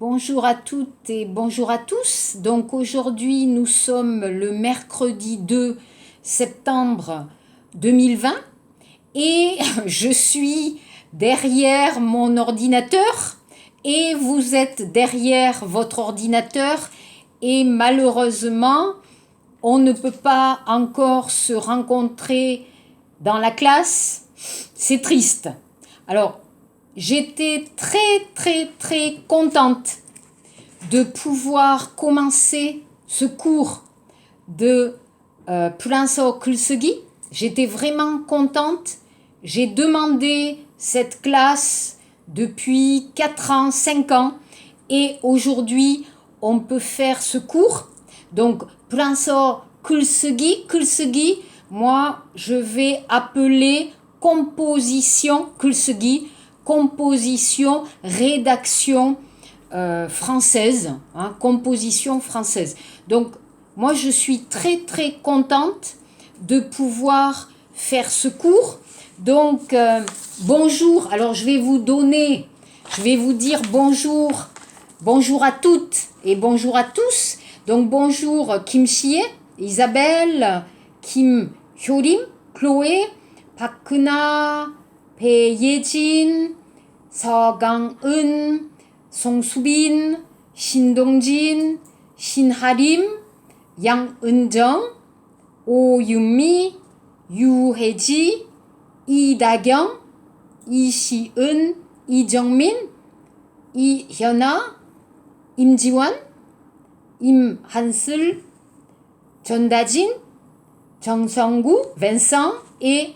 Bonjour à toutes et bonjour à tous. Donc aujourd'hui, nous sommes le mercredi 2 septembre 2020 et je suis derrière mon ordinateur et vous êtes derrière votre ordinateur et malheureusement, on ne peut pas encore se rencontrer dans la classe. C'est triste. Alors, j'étais très contente de pouvoir commencer ce cours de Pulansao Kulsugi. J'étais vraiment contente. J'ai demandé cette classe depuis 4 ans, 5 ans et aujourd'hui on peut faire ce cours. Donc Pulansao Kulsugi, moi je vais appeler composition Kulsugi, composition, rédaction française, composition française. Donc, moi, je suis très contente de pouvoir faire ce cours. Donc, bonjour. Alors, je vais vous dire bonjour à toutes et bonjour à tous. Donc, bonjour Kim Chie, Isabelle, Kim Hyorim, Chloé, Park-na, 배예진, 서강은, 송수빈, 신동진, 신하림, 양은정, 오윤미, 유혜지, 이다경, 이시은, 이정민, 이현아, 임지원, 임한슬, 전다진, 정성구, Vincent et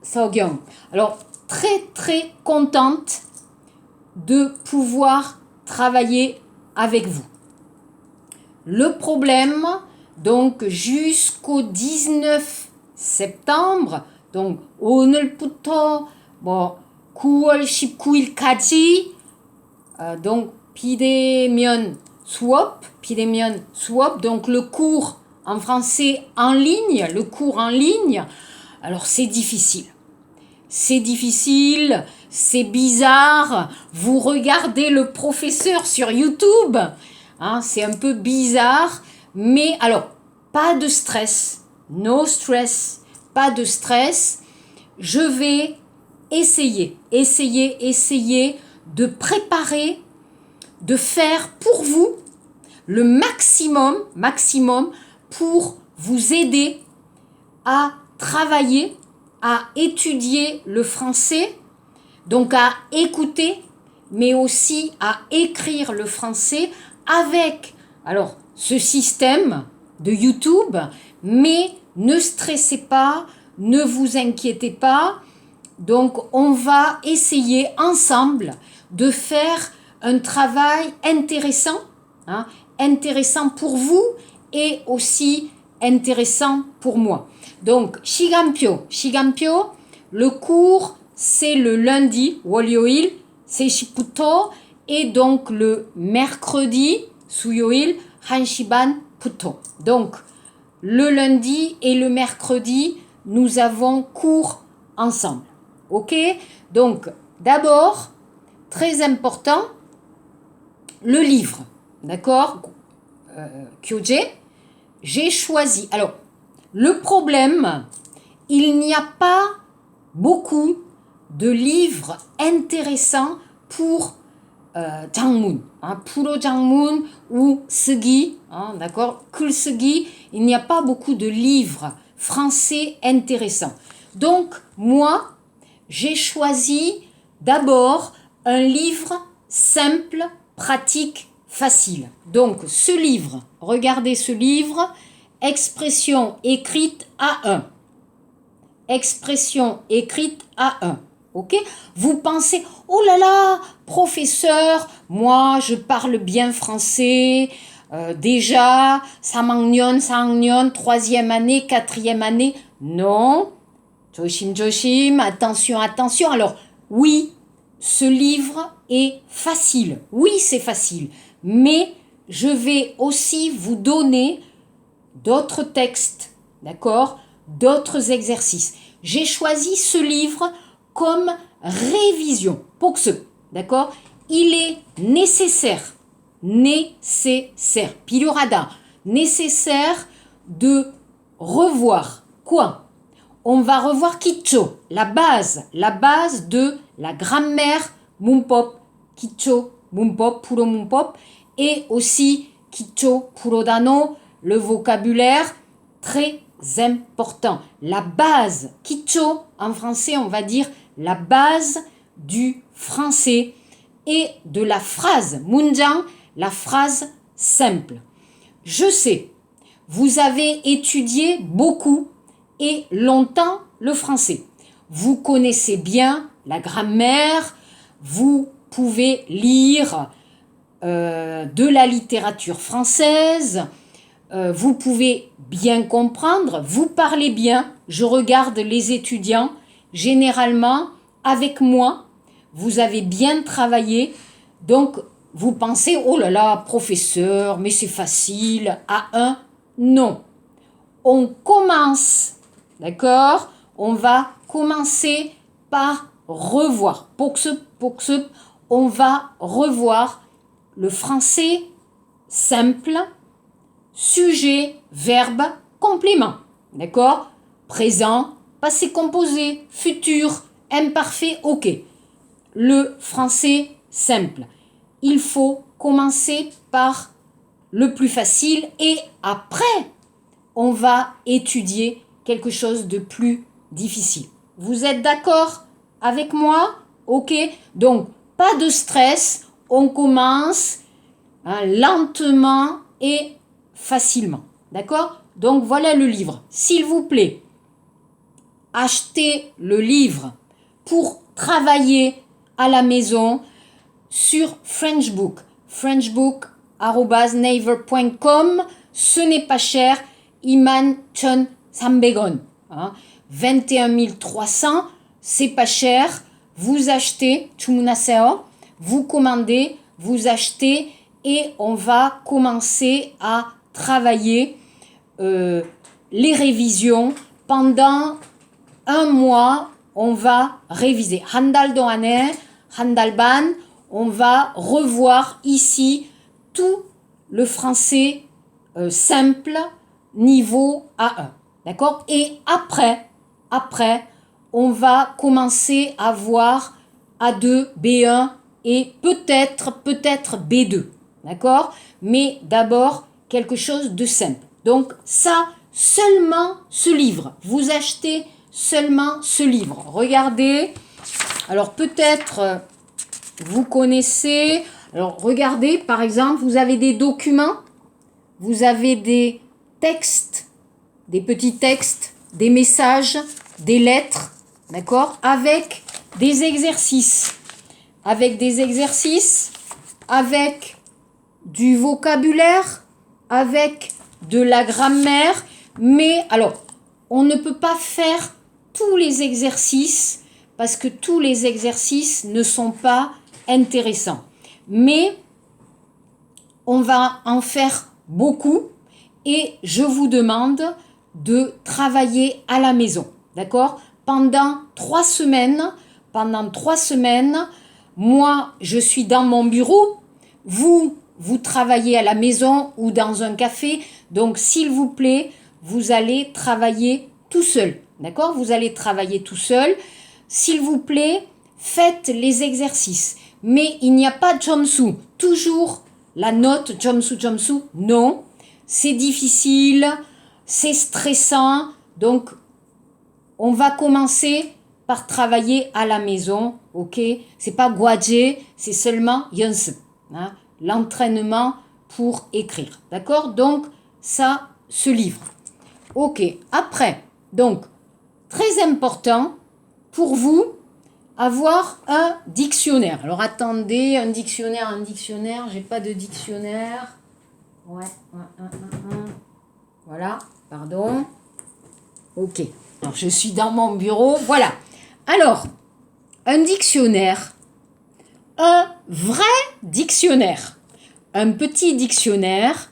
Sogyong. Alors, très contente de pouvoir travailler avec vous. Le problème, donc jusqu'au 19 septembre, donc 오늘부터 9월 19일까지 donc 비대면 수업, donc le cours en français en ligne, alors c'est difficile, c'est bizarre, vous regardez le professeur sur YouTube, c'est un peu bizarre, mais alors, pas de stress, no stress, pas de stress, je vais essayer de préparer, de faire pour vous le maximum pour vous aider à travailler, à étudier le français, donc à écouter, mais aussi à écrire le français avec ce système de YouTube, mais ne stressez pas, ne vous inquiétez pas. Donc on va essayer ensemble de faire un travail intéressant, intéressant pour vous et aussi intéressant pour moi. Donc 시간표, le cours c'est le lundi, 월요일 3시부터 et donc le mercredi, 수요일 1시 반부터. Donc le lundi et le mercredi, nous avons cours ensemble. Ok? Donc d'abord, très important, le livre. D'accord? 교재, j'ai choisi. Alors, le problème, il n'y a pas beaucoup de livres intéressants pour 장문, 프로 장문 ou 쓰기, d'accord, 글쓰기, il n'y a pas beaucoup de livres français intéressants. Donc, moi, j'ai choisi d'abord un livre simple, pratique, facile. Donc, ce livre, regardez ce livre, Expression écrite A1. Expression écrite A1. Ok? Vous pensez, oh là là, professeur, moi je parle bien français, déjà, 3학년, 4학년, 3e année, 4e année. Non, 조심, attention. Alors, oui, ce livre est facile. Oui, c'est facile. Mais je vais aussi vous donner d'autres textes, d'accord? D'autres exercices. J'ai choisi ce livre comme révision, 복습, d'accord? il est nécessaire, 필요하다, nécessaire de revoir quoi? On va revoir 기초, la base de la grammaire 문법, 기초, 문법, 프로 문법, et aussi 기초, 프로단어, le vocabulaire, très important. La base, 기초, en français, on va dire la base du français et de la phrase, 문장, la phrase simple. Je sais, vous avez étudié beaucoup et longtemps le français. Vous connaissez bien la grammaire, vous pouvez lire de la littérature française, vous pouvez bien comprendre, vous parlez bien. Je regarde les étudiants, généralement, avec moi, vous avez bien travaillé, donc vous pensez, oh là là, professeur, mais c'est facile, A1, non. On commence, d'accord? On va commencer par revoir. On va revoir le français simple, sujet, verbe, complément. D'accord? Présent, passé composé, futur, imparfait, ok. Le français simple. Il faut commencer par le plus facile et après, on va étudier quelque chose de plus difficile. Vous êtes d'accord avec moi? Ok? Donc, pas de stress. On commence lentement et facilement. D'accord? Donc, voilà le livre. S'il vous plaît, achetez le livre pour travailler à la maison sur Frenchbook. Frenchbook@naver.com. Ce n'est pas cher. 21,300 hein. 21 300, c'est pas cher. Vous achetez, 주문하세요. Vous commandez, vous achetez et on va commencer à travailler les révisions pendant un mois. On va réviser. 한 달 동안에, 한 달 반, on va revoir ici tout le français simple niveau A1. D'accord? Et après, on va commencer à voir A2, B1 et peut-être B2. D'accord? Mais d'abord, quelque chose de simple. Donc ça, seulement ce livre. Vous achetez seulement ce livre. Regardez. Alors peut-être vous connaissez. Alors regardez, par exemple, vous avez des documents. Vous avez des textes, des petits textes, des messages, des lettres, d'accord, avec des exercices, avec du vocabulaire, avec de la grammaire, mais alors, on ne peut pas faire tous les exercices parce que tous les exercices ne sont pas intéressants. Mais on va en faire beaucoup et je vous demande de travailler à la maison, d'accord? Pendant 3 semaines, moi, je suis dans mon bureau, vous travaillez à la maison ou dans un café, donc s'il vous plaît, vous allez travailler tout seul, d'accord? Vous allez travailler tout seul. S'il vous plaît, faites les exercices. Mais il n'y a pas de 점수. Toujours la note 점수, non. C'est difficile, c'est stressant. Donc, on va commencer par travailler à la maison, ok? C'est pas 과제, c'est seulement 연습, hein? L'entraînement pour écrire, d'accord? Donc, ça, ce livre. Ok, après, donc, très important pour vous, avoir un dictionnaire. Alors, attendez, un dictionnaire, j'ai pas de dictionnaire. Ouais. Voilà, pardon. Ok, alors je suis dans mon bureau, voilà. Alors, un dictionnaire, un vrai dictionnaire, un petit dictionnaire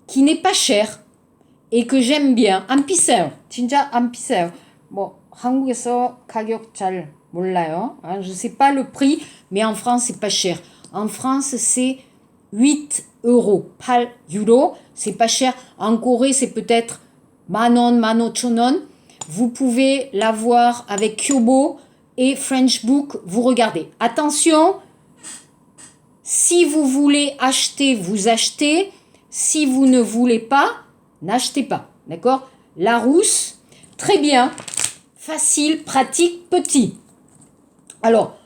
qui n'est pas cher et que j'aime bien. 안 비싸요. 진짜 안 비싸요. 뭐 한국에서 가격 잘 몰라요. Hein, je sais pas le prix, mais en France c'est pas cher. En France, c'est 8 euros. 8 euros, c'est pas cher. En Corée, c'est peut-être manon, manochonon. Vous pouvez l'avoir avec Kyobo et French Book. Vous regardez. Attention, si vous voulez acheter, vous achetez. Si vous ne voulez pas, n'achetez pas. D'accord? Larousse, très bien. Facile, pratique, petit. Alors,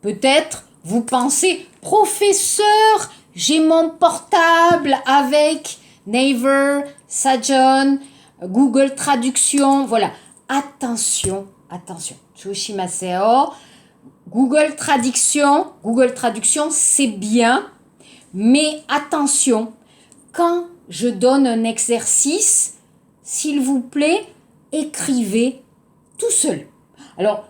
peut-être vous pensez, professeur, j'ai mon portable avec Naver, Sajon, Google Traduction. Voilà. Attention, attention. Tsushimaseo. Google Traduction, c'est bien, mais attention, quand je donne un exercice, s'il vous plaît, écrivez tout seul. Alors,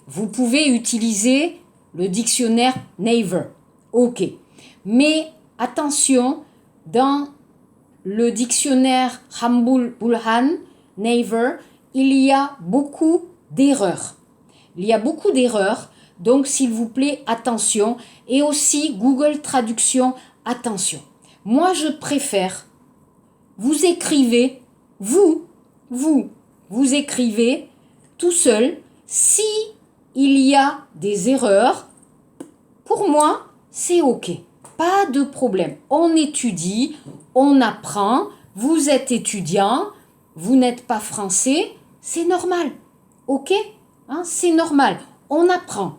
vous pouvez utiliser le dictionnaire Naver, ok. Mais attention, dans le dictionnaire Hambul Bulhan, Naver, il y a beaucoup d'erreurs. Donc s'il vous plaît, attention. Et aussi Google Traduction, attention. Moi, je préfère, vous écrivez, vous écrivez tout seul. Si il y a des erreurs, pour moi, c'est ok. Pas de problème. On étudie, on apprend. Vous êtes étudiant, vous n'êtes pas français, c'est normal. Ok? Hein, c'est normal. On apprend.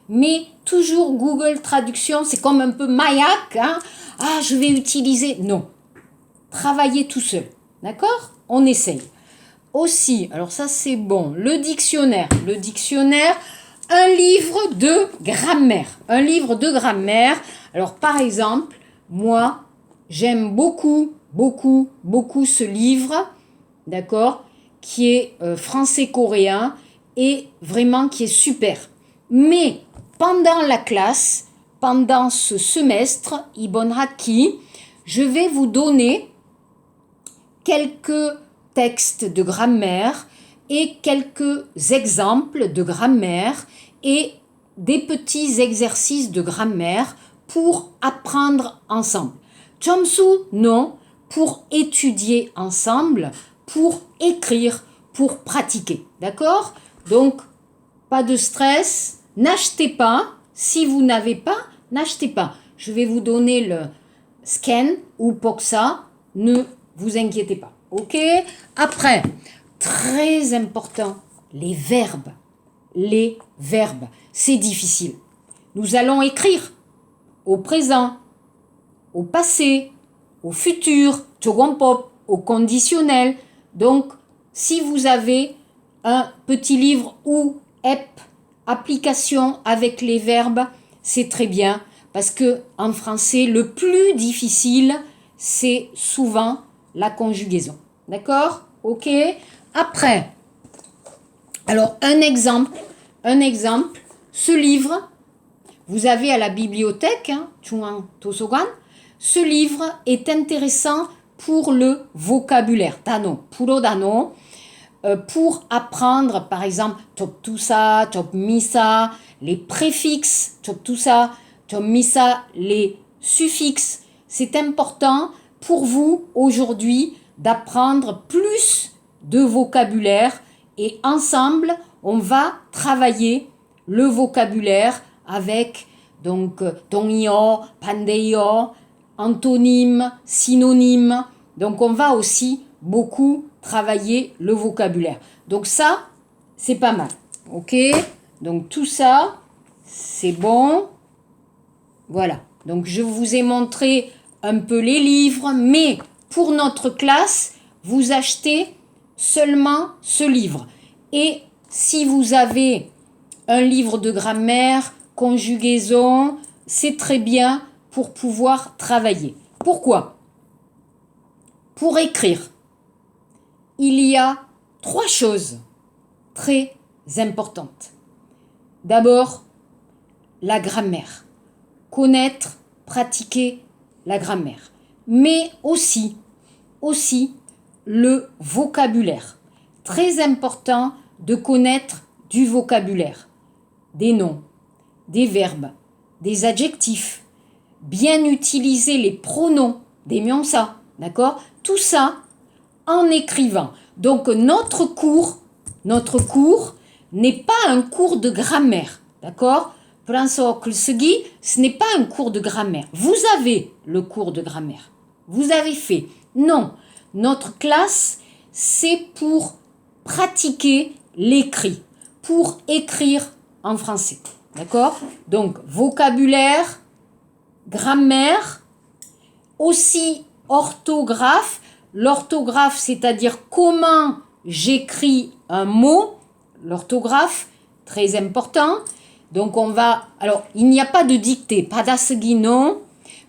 Mais toujours Google Traduction, c'est comme un peu Mayak. Hein? Ah, je vais utiliser. Non. Travaillez tout seul. D'accord? On essaye. Aussi, alors ça c'est bon, le dictionnaire, un livre de grammaire. Alors par exemple, moi, j'aime beaucoup ce livre, d'accord, qui est français-coréen et vraiment qui est super. Mais pendant la classe, pendant ce semestre, Ibon Haki, je vais vous donner quelques textes de grammaire et quelques exemples de grammaire et des petits exercices de grammaire pour apprendre ensemble. Chomsu, non, pour étudier ensemble, pour écrire, pour pratiquer. D'accord? Donc, pas de stress, n'achetez pas. Si vous n'avez pas, n'achetez pas. Je vais vous donner le scan ou Poxa, ne vous inquiétez pas. Ok? Après, très important, les verbes. Les verbes, c'est difficile. Nous allons écrire au présent, au passé, au futur, chogompop, au conditionnel. Donc, si vous avez un petit livre ou application avec les verbes, c'est très bien parce que en français, le plus difficile, c'est souvent la conjugaison. D'accord? Ok? Après, alors un exemple, ce livre, vous avez à la bibliothèque, hein, Chungan Tosogan, ce livre est intéressant pour le vocabulaire, dano, puro dano, pour apprendre par exemple choptusa, chopmisa, les préfixes, choptusa, chopmisa, les suffixes. C'est important pour vous aujourd'hui d'apprendre plus de vocabulaire et ensemble on va travailler le vocabulaire avec donc tongyo, pandeyo, antonyme, synonyme. Donc on va aussi beaucoup travailler le vocabulaire. Donc ça, c'est pas mal. Ok? Donc tout ça, c'est bon. Voilà. Donc je vous ai montré un peu les livres, mais pour notre classe, vous achetez seulement ce livre. Et si vous avez un livre de grammaire, conjugaison, c'est très bien pour pouvoir travailler. Pourquoi? Pour écrire, il y a 3 choses très importantes. D'abord, la grammaire. Connaître, pratiquer la grammaire. Mais aussi le vocabulaire. Très important de connaître du vocabulaire. Des noms, des verbes, des adjectifs, bien utiliser les pronoms, des ça, d'accord? Tout ça en écrivant. Donc notre cours n'est pas un cours de grammaire, d'accord? Ce n'est pas un cours de grammaire. Vous avez le cours de grammaire. Vous avez fait. Non, notre classe, c'est pour pratiquer l'écrit, pour écrire en français. D'accord? Donc, vocabulaire, grammaire, aussi orthographe. L'orthographe, c'est-à-dire comment j'écris un mot. L'orthographe, très important. Donc, alors, il n'y a pas de dictée, pas d'asegui, non,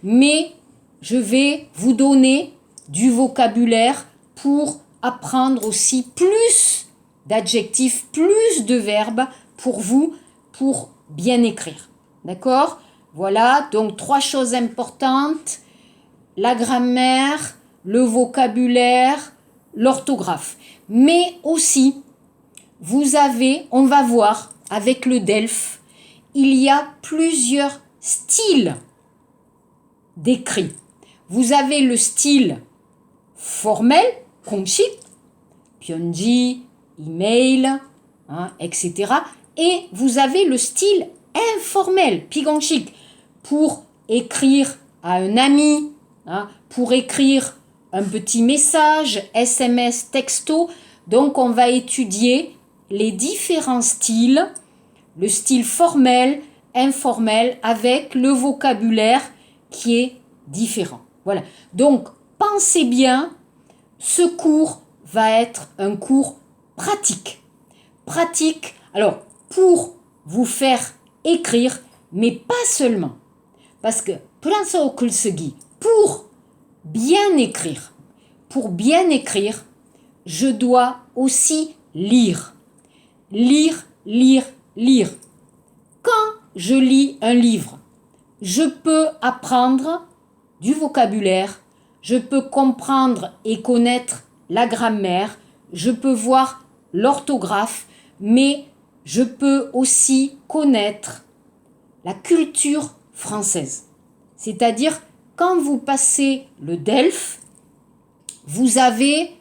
mais je vais vous donner du vocabulaire pour apprendre aussi plus d'adjectifs, plus de verbes pour vous, pour bien écrire. D'accord? Voilà, donc 3 choses importantes, la grammaire, le vocabulaire, l'orthographe. Mais aussi, on va voir avec le DELF, il y a plusieurs styles d'écrit. Vous avez le style formel, 공식, 편지, email, etc. Et vous avez le style informel, 비공식, pour écrire à un ami, pour écrire un petit message, SMS, texto. Donc on va étudier les différents styles, le style formel, informel, avec le vocabulaire qui est différent. Voilà. Donc, pensez bien, ce cours va être un cours pratique. Pratique, alors, pour vous faire écrire, mais pas seulement. Parce que, pour bien écrire, je dois aussi lire. Lire. Quand je lis un livre, je peux apprendre du vocabulaire, je peux comprendre et connaître la grammaire, je peux voir l'orthographe, mais je peux aussi connaître la culture française. C'est-à-dire, quand vous passez le DELF, vous avez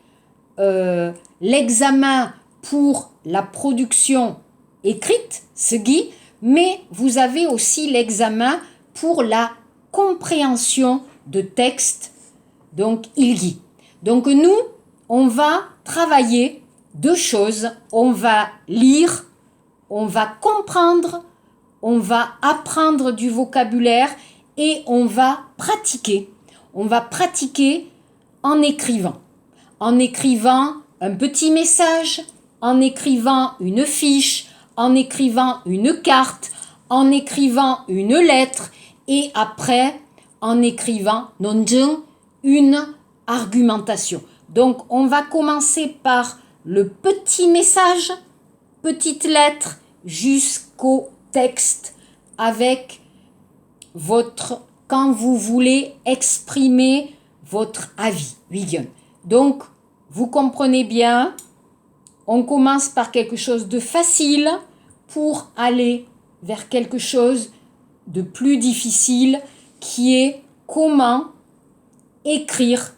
l'examen pour la production écrite, SEGI, mais vous avez aussi l'examen pour la compréhension de texte, donc ILGI. Donc nous, on va travailler 2 choses. On va lire, on va comprendre, on va apprendre du vocabulaire et on va pratiquer. On va pratiquer en écrivant. En écrivant un petit message, en écrivant une fiche, en écrivant une carte, en écrivant une lettre et après en écrivant une argumentation. Donc on va commencer par le petit message, petite lettre jusqu'au texte avec quand vous voulez exprimer votre avis. Donc vous comprenez bien, on commence par quelque chose de facile pour aller vers quelque chose de plus difficile qui est comment écrire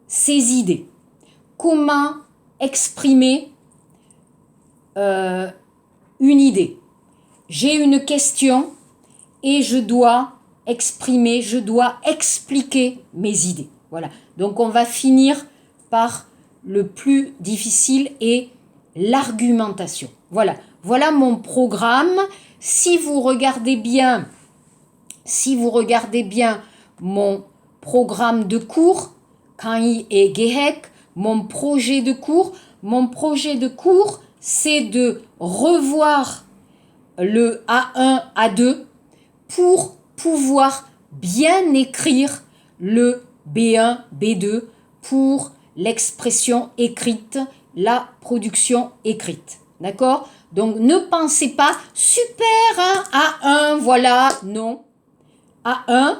ses idées, comment exprimer une idée. J'ai une question et je dois expliquer mes idées. Voilà. Donc on va finir par le plus difficile et l'argumentation. Voilà mon programme. Si vous regardez bien mon programme de cours, Kangi et Gehek, mon projet de cours, c'est de revoir le A1, A2 pour pouvoir bien écrire le B1, B2 pour l'expression écrite, la production écrite. D'accord? Donc, ne pensez pas, super, A1, voilà, non. A1,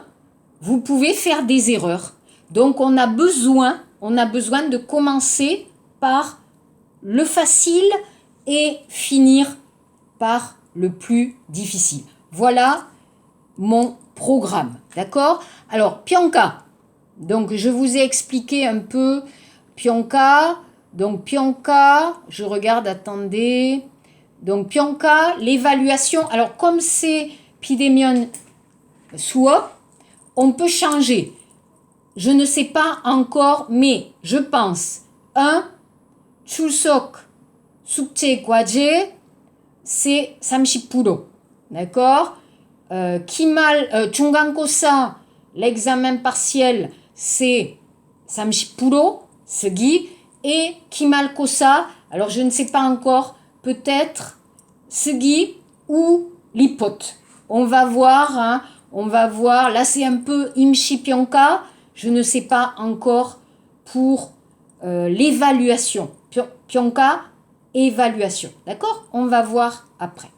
vous pouvez faire des erreurs. Donc, on a besoin de commencer par le facile et finir par le plus difficile. Voilà, mon programme. D'accord? Alors, Pionka. Donc, je vous ai expliqué un peu Pionka. Donc, Pionka, je regarde, attendez. Donc, Pionka, l'évaluation. Alors, comme c'est Pidemion Swap, on peut changer. Je ne sais pas encore, mais je pense. 1. Chulsok Sukche Gwaje, c'est 30%. D'accord? Chungankosa, l'examen partiel, c'est 30%, Segi. Et Kimalkosa, alors je ne sais pas encore, peut-être Segi ou Lipot. On va voir, hein, on va voir. Là, c'est un peu Imshi Pionka. Je ne sais pas encore pour l'évaluation. Pionka, évaluation. D'accord? On va voir après.